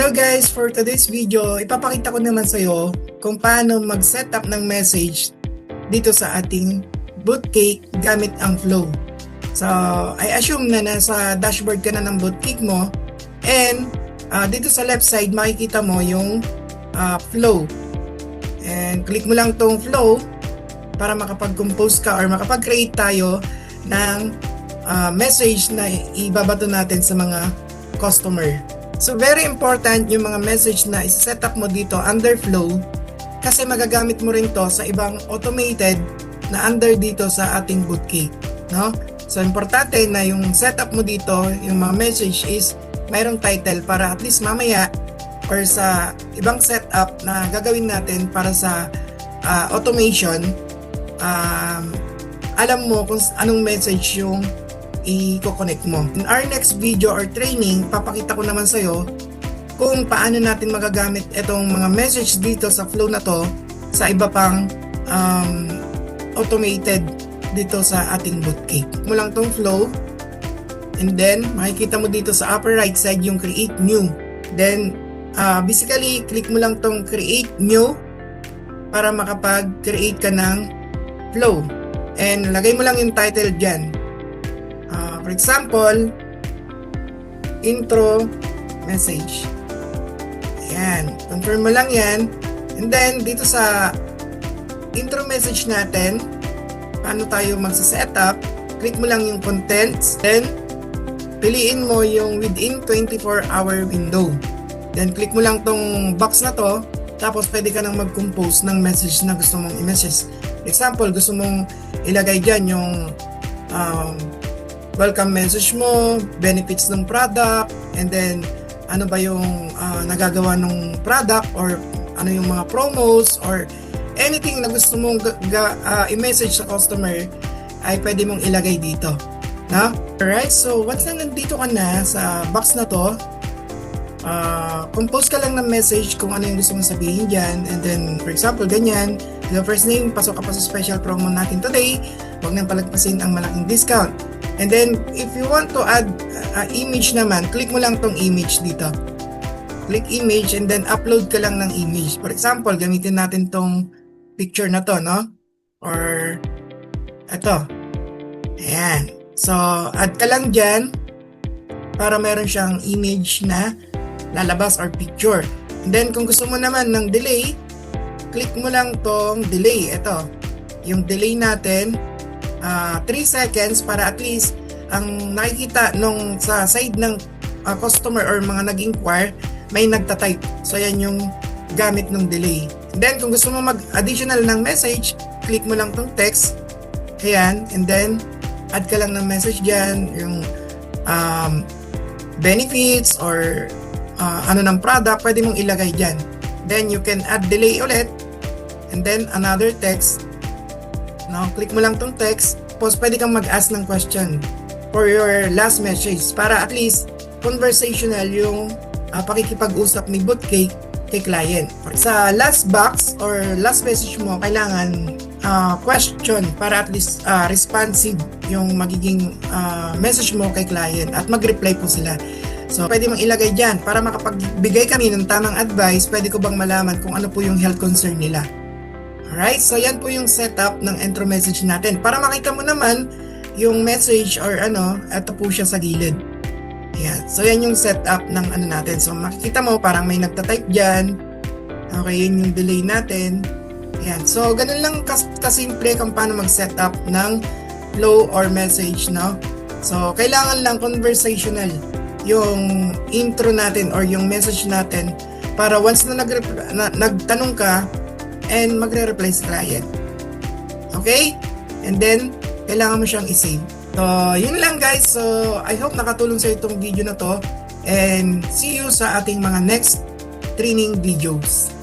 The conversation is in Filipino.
Hello guys! For today's video, ipapakita ko naman sa iyo kung paano mag-setup ng message dito sa ating Bootcake gamit ang Flow. So, I assume na nasa dashboard ka na ng Bootcake mo, and dito sa left side makikita mo yung Flow. And click mo lang tong Flow para makapag-compose ka or makapag-create tayo ng message na ibabato natin sa mga customer. So very important yung mga message na i-set up mo dito under Flow kasi magagamit mo rin to sa ibang automated na under dito sa ating Bootcake, no? So importante na yung setup mo dito, yung mga message is mayroong title para at least mamaya or sa ibang setup na gagawin natin para sa automation, alam mo kung anong message yung i-connect mo. In our next video or training, papakita ko naman sa'yo kung paano natin magagamit itong mga message dito sa Flow na to sa iba pang automated dito sa ating Bootcake. Mo lang tong Flow, and then makikita mo dito sa upper right side yung Create New. Then basically click mo lang tong Create New para makapag-create ka ng Flow, and lagay mo lang yung title dyan. For example, intro message. Ayan, confirm mo lang yan. And then dito sa intro message natin, paano tayo magsa-setup, click mo lang yung contents, then piliin mo yung within 24-hour window. Then click mo lang tong box na to, tapos pwede ka nang mag-compose ng message na gusto mong i-message. Example, gusto mong ilagay dyan yung welcome message mo, benefits ng product, and then ano ba yung nagagawa ng product, or ano yung mga promos, or anything na gusto mong i-message sa customer ay pwede mong ilagay dito, no? Alright, so once na nandito ka na sa box na to, compose ka lang ng message kung ano yung gusto mong sabihin dyan, and then for example ganyan, the first name, pasok ka pa sa special promo natin today, huwag nang palagpasin ang malaking discount. And then, if you want to add image naman, click mo lang tong image dito. Click image and then upload ka lang ng image. For example, gamitin natin tong picture na to, no? Or, ito. Ayan. So, add ka lang dyan para meron siyang image na lalabas or picture. And then, kung gusto mo naman ng delay, click mo lang tong delay. Ito. Yung delay natin, 3 seconds para at least ang nakikita nung sa side ng customer or mga nag-inquire may nagta-type. So yan yung gamit ng delay. And then kung gusto mo mag-additional ng message, click mo lang tong text. Ayan, and then add ka lang ng message dyan, yung benefits or ano ng product, pwede mong ilagay dyan. Then you can add delay ulit, and then another text. No, click mo lang tong text, tapos pwede kang mag-ask ng question for your last message para at least conversational yung pakikipag-usap ni Bootcake kay client. Sa last box or last message mo, kailangan question para at least responsive yung magiging message mo kay client at mag-reply po sila. So pwede mong ilagay dyan para makapagbigay kami ng tamang advice, pwede ko bang malaman kung ano po yung health concern nila. Alright, so yan po yung setup ng intro message natin. Para makita mo naman yung message or ito po siya sa gilid. Ayan, so yan yung setup ng natin. So makikita mo parang may nagtatype dyan. Okay, yun yung delay natin. Ayan, so ganun lang kasimple kung paano mag-setup ng flow or message, no? So kailangan lang conversational yung intro natin or yung message natin para once na nagtanong ka, and magre-reply sa client. Okay? And then, kailangan mo siyang i-save. So, yun lang guys. So, I hope nakatulong sa itong video na to. And see you sa ating mga next training videos.